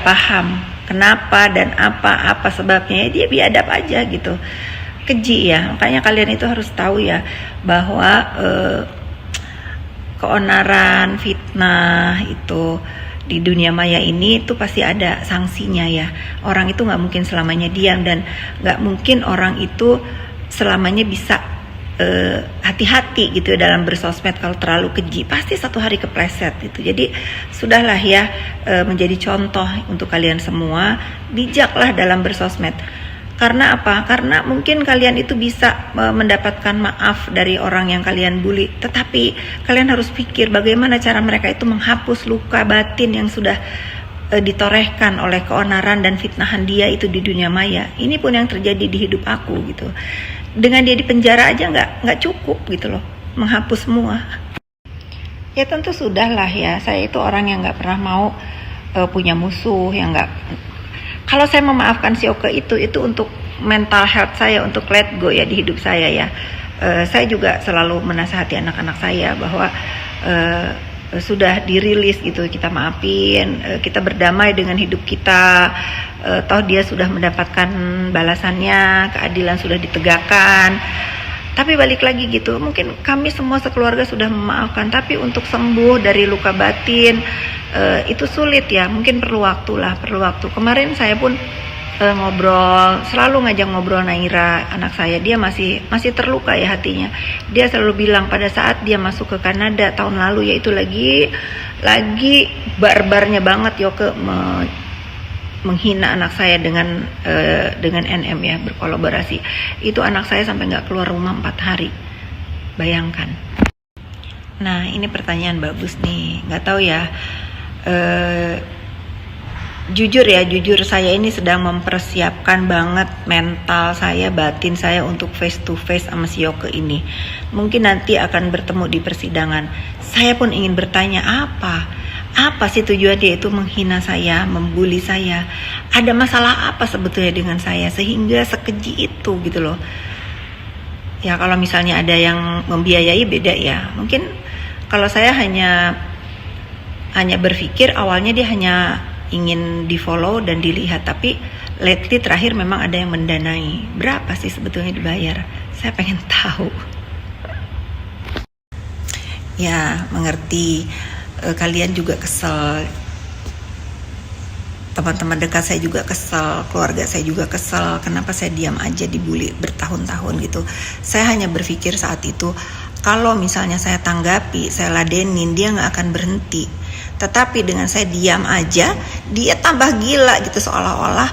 paham kenapa dan apa sebabnya, ya dia biadab aja gitu. Keji ya, makanya kalian itu harus tahu ya bahwa keonaran, fitnah itu di dunia maya ini tuh pasti ada sanksinya ya. Orang itu nggak mungkin selamanya diam, dan nggak mungkin orang itu selamanya bisa hati-hati gitu ya dalam bersosmed. Kalau terlalu keji pasti satu hari kepleset gitu. Jadi sudahlah ya, menjadi contoh untuk kalian semua, bijaklah dalam bersosmed. Karena apa? Karena mungkin kalian itu bisa mendapatkan maaf dari orang yang kalian bully, tetapi kalian harus pikir bagaimana cara mereka itu menghapus luka batin yang sudah ditorehkan oleh keonaran dan fitnahan dia itu di dunia maya. Ini pun yang terjadi di hidup aku gitu. Dengan dia di penjara aja nggak cukup gitu loh, menghapus semua. Ya tentu sudahlah ya, saya itu orang yang nggak pernah mau punya musuh, yang nggak. Kalau saya memaafkan si Oke itu untuk mental health saya, untuk let go ya di hidup saya ya. Saya juga selalu menasihati anak-anak saya bahwa sudah dirilis gitu, kita maafin, kita berdamai dengan hidup kita. Toh dia sudah mendapatkan balasannya, keadilan sudah ditegakkan. Tapi balik lagi gitu, mungkin kami semua sekeluarga sudah memaafkan, tapi untuk sembuh dari luka batin itu sulit ya, mungkin perlu waktu. Kemarin saya pun ngobrol, selalu ngajak ngobrol Naira, anak saya. Dia masih terluka ya hatinya. Dia selalu bilang pada saat dia masuk ke Kanada tahun lalu, yaitu lagi barbarnya banget Yoke menghina anak saya dengan NM ya, berkolaborasi. Itu anak saya sampai nggak keluar rumah 4 hari. Bayangkan. Nah ini pertanyaan bagus nih, nggak tahu ya. Jujur saya ini sedang mempersiapkan banget mental saya, batin saya untuk face to face sama si Yoke ini. Mungkin nanti akan bertemu di persidangan. Saya pun ingin bertanya, apa sih tujuan dia itu menghina saya, membuli saya? Ada masalah apa sebetulnya dengan saya sehingga sekeji itu gitu loh. Ya kalau misalnya ada yang membiayai beda ya. Mungkin kalau saya hanya berpikir awalnya dia hanya ingin di follow dan dilihat, tapi lately terakhir memang ada yang mendanai. Berapa sih sebetulnya dibayar? Saya pengen tahu. Ya mengerti, kalian juga kesel, teman-teman dekat saya juga kesel, keluarga saya juga kesel. Kenapa saya diam aja dibully bertahun-tahun gitu. Saya hanya berpikir saat itu, kalau misalnya saya tanggapi, saya ladenin, dia gak akan berhenti. Tetapi dengan saya diam aja, dia tambah gila gitu, seolah-olah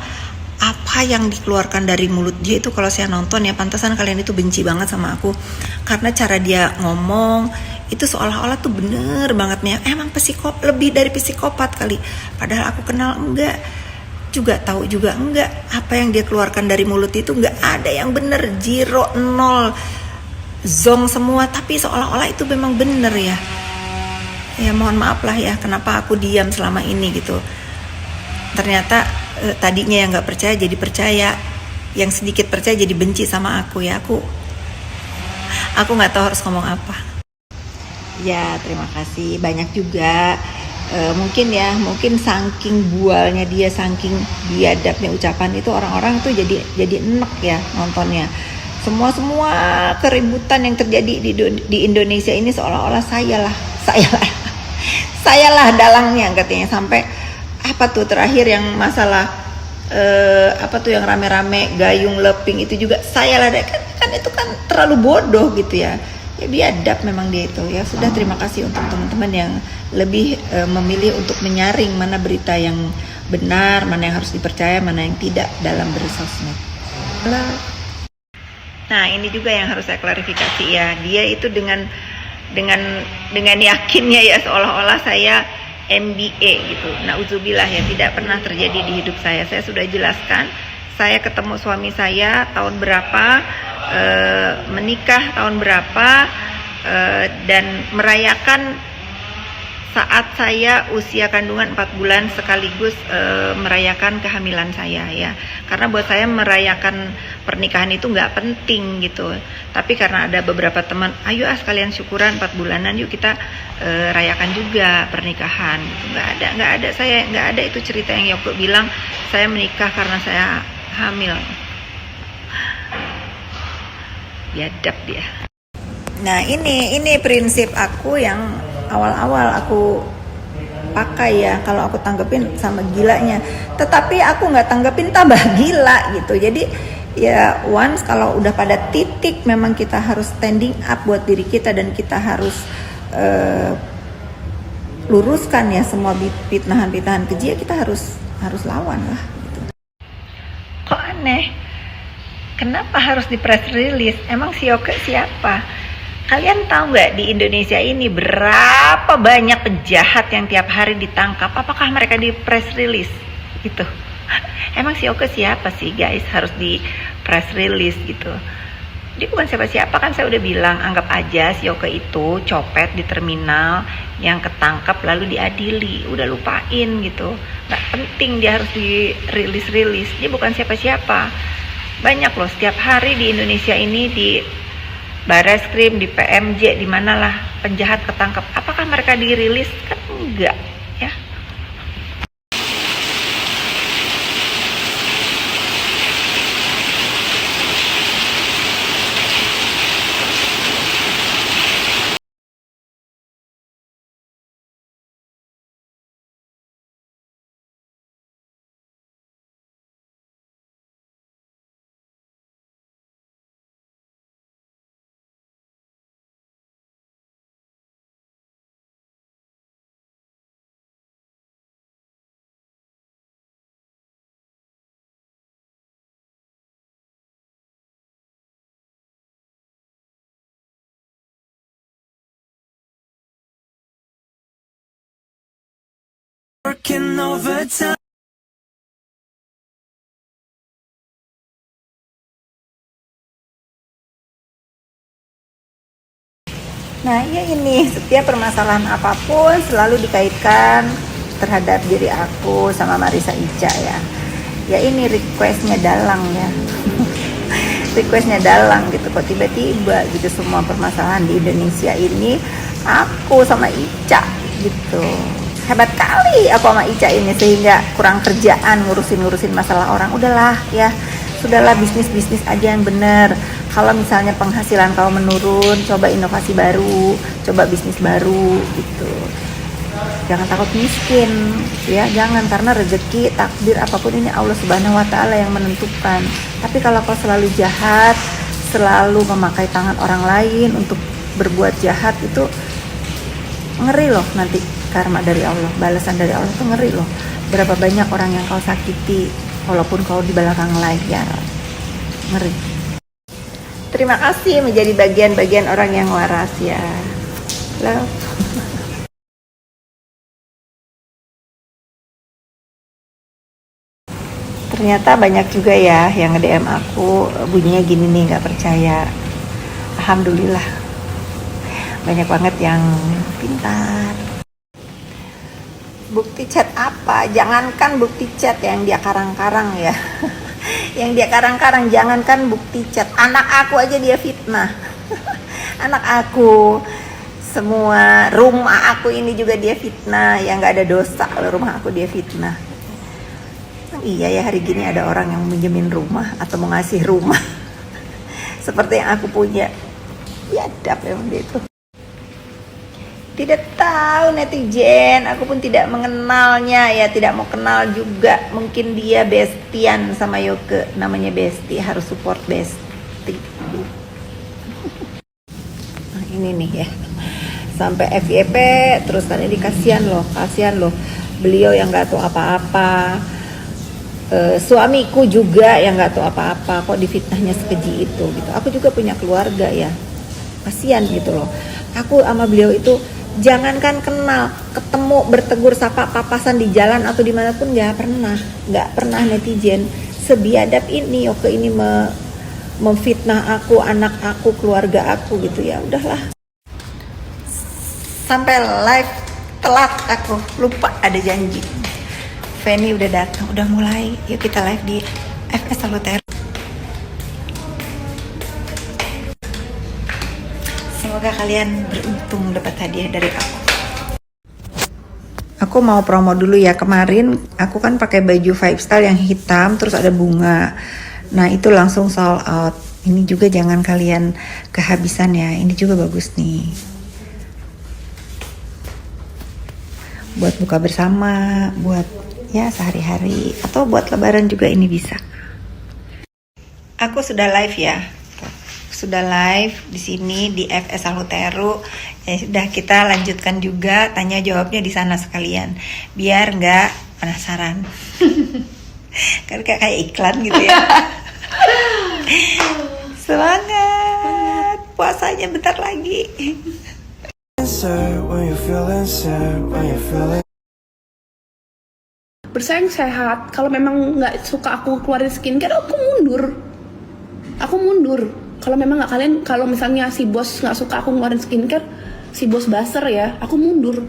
apa yang dikeluarkan dari mulut dia itu, kalau saya nonton ya, pantasan kalian itu benci banget sama aku. Karena cara dia ngomong itu seolah-olah tuh bener banget nih, emang lebih dari psikopat kali. Padahal aku kenal enggak, juga tahu juga enggak. Apa yang dia keluarkan dari mulut itu enggak ada yang bener, 0, 0, zong semua. Tapi seolah-olah itu memang bener ya. Ya mohon maaf lah ya, kenapa aku diam selama ini gitu. Ternyata tadinya yang gak percaya jadi percaya, yang sedikit percaya jadi benci sama aku ya. Aku gak tahu harus ngomong apa. Ya terima kasih banyak juga. Mungkin saking bualnya dia, saking biadabnya ucapan itu, orang-orang tuh jadi enek ya nontonnya. Semua keributan yang terjadi di Indonesia ini seolah-olah sayalah dalangnya katanya. Sampai apa tuh terakhir yang masalah yang rame-rame gayung leping itu juga sayalah, kan itu kan terlalu bodoh gitu ya. Ya biadab memang dia itu ya. Sudah, terima kasih untuk teman-teman yang lebih memilih untuk menyaring mana berita yang benar, mana yang harus dipercaya, mana yang tidak dalam bersosmed. Nah ini juga yang harus saya klarifikasi ya. Dia itu dengan yakinnya ya, seolah-olah saya MBA gitu. Nauzubillah ya, tidak pernah terjadi di hidup saya. Saya sudah jelaskan, saya ketemu suami saya tahun berapa, menikah tahun berapa, dan merayakan saat saya usia kandungan 4 bulan sekaligus merayakan kehamilan saya ya. Karena buat saya merayakan pernikahan itu nggak penting gitu. Tapi karena ada beberapa teman, ayo sekalian syukuran 4 bulanan, yuk kita rayakan juga pernikahan. Gitu. Nggak ada itu cerita yang Yoko bilang saya menikah karena saya hamil. Biadab dia. Nah ini prinsip aku yang awal-awal aku pakai ya, kalau aku tanggepin sama gilanya, tetapi aku nggak tanggepin tambah gila gitu. Jadi ya once kalau udah pada titik memang kita harus standing up buat diri kita dan kita harus luruskan ya semua fitnahan-fitnahan keji, ya kita harus lawan lah gitu. Kok aneh? Kenapa harus di press release? Emang si Yoke siapa? Kalian tahu nggak di Indonesia ini berapa banyak penjahat yang tiap hari ditangkap? Apakah mereka di press release gitu? Emang si Yoke siapa sih guys harus di press release gitu? Dia bukan siapa-siapa, kan saya udah bilang, anggap aja si Yoke itu copet di terminal yang ketangkap lalu diadili, udah lupain gitu. Nggak penting dia harus di rilis. Dia bukan siapa-siapa. Banyak loh setiap hari di Indonesia ini, di Barreskrim, di PMJ, di manalah penjahat ketangkap. Apakah mereka dirilis? Kan enggak, ya. Working overtime. Nah ya ini, setiap permasalahan apapun selalu dikaitkan terhadap diri aku sama Marissa Ica ya. Ya ini requestnya dalang ya. Requestnya dalang gitu, kok tiba-tiba gitu semua permasalahan di Indonesia ini aku sama Ica gitu. Hebat kali aku sama Ica ini, sehingga kurang kerjaan ngurusin masalah orang. Udahlah ya, sudahlah, bisnis aja yang bener. Kalau misalnya penghasilan kau menurun, coba inovasi baru, coba bisnis baru gitu. Jangan takut miskin ya, jangan, karena rezeki, takdir apapun ini Allah Subhanahu wa taala yang menentukan. Tapi kalau kau selalu jahat, selalu memakai tangan orang lain untuk berbuat jahat, itu ngeri loh nanti karma dari Allah, balasan dari Allah itu ngeri loh. Berapa banyak orang yang kau sakiti walaupun kau di belakang layar, ngeri. Terima kasih menjadi bagian-bagian orang yang waras ya. Love. Ternyata banyak juga ya yang nge-DM aku, bunyinya gini nih, nggak percaya. Alhamdulillah, banyak banget yang pintar. Bukti chat apa? Jangankan bukti chat yang dia karang-karang ya. Yang dia karang-karang, jangankan bukti chat. Anak aku aja dia fitnah. Anak aku, semua rumah aku ini juga dia fitnah. Ya nggak ada dosa kalau rumah aku dia fitnah. Iya ya, hari gini ada orang yang minjemin rumah atau mau ngasih rumah seperti yang aku punya. Biadab emang dia itu. Tidak tahu netizen, aku pun tidak mengenalnya ya, tidak mau kenal juga. Mungkin dia bestian sama Yoke, namanya Besti, harus support Besti. Nah, ini nih ya, sampai FYP terus kan, ini kasihan loh, beliau yang nggak tahu apa-apa. Suamiku juga yang nggak tahu apa-apa, kok difitnahnya sekeji itu gitu. Aku juga punya keluarga ya, kasihan gitu loh. Aku sama beliau itu jangankan kenal, ketemu, bertegur sapa, papasan di jalan atau dimanapun nggak pernah netizen sebiadab ini. Yoke ini memfitnah aku, anak aku, keluarga aku gitu ya. Udahlah, sampai live telat aku, lupa ada janji. Feni udah datang, udah mulai. Yuk kita live di FS Salutero. Semoga kalian beruntung dapat hadiah dari aku. Aku mau promo dulu ya. Kemarin aku kan pakai baju Five Style yang hitam terus ada bunga. Nah itu langsung sold out. Ini juga jangan kalian kehabisan ya. Ini juga bagus nih. Buat buka bersama, buat ya sehari-hari, atau buat lebaran juga ini bisa. Aku sudah live ya. Sudah live di sini di FS Salutero. Ya sudah, kita lanjutkan juga tanya jawabnya di sana sekalian. Biar nggak penasaran. Kan kayak iklan gitu ya. Semangat, puasanya bentar lagi. Bersaing sehat. Kalau memang nggak suka aku keluarin skincare, aku mundur. Kalau memang nggak kalian, kalau misalnya si bos nggak suka aku ngeluarin skincare, si bos baser ya, aku mundur.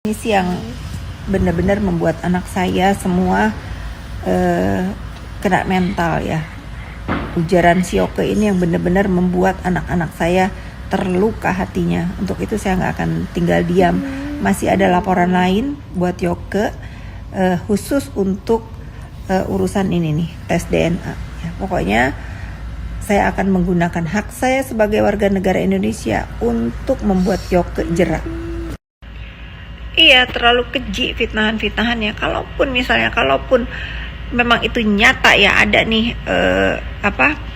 Ini sih yang benar-benar membuat anak saya semua kena mental ya. Ujaran Sioke ini yang benar-benar membuat anak-anak saya terluka hatinya. Untuk itu saya nggak akan tinggal diam. Masih ada laporan lain buat Yoke khusus untuk urusan ini nih, tes DNA. Ya, pokoknya saya akan menggunakan hak saya sebagai warga negara Indonesia untuk membuat Yoke jerak. Iya, terlalu keji fitnahan-fitnahannya. Kalaupun memang itu nyata ya, ada nih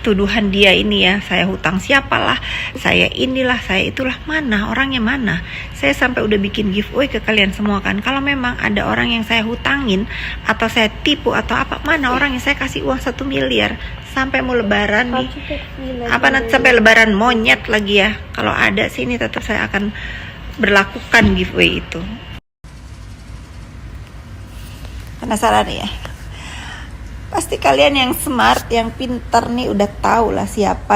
tuduhan dia ini ya, saya hutang siapalah, saya inilah, saya itulah, mana orangnya, mana. Saya sampai udah bikin giveaway ke kalian semua kan. Kalau memang ada orang yang saya hutangin atau saya tipu atau apa, mana orang yang saya kasih uang 1 miliar sampai mau lebaran nih. Sampai lebaran monyet lagi ya. Kalau ada sih ini tetap saya akan berlakukan giveaway itu. Penasaran ya? Pasti kalian yang smart, yang pintar nih udah tahu lah siapa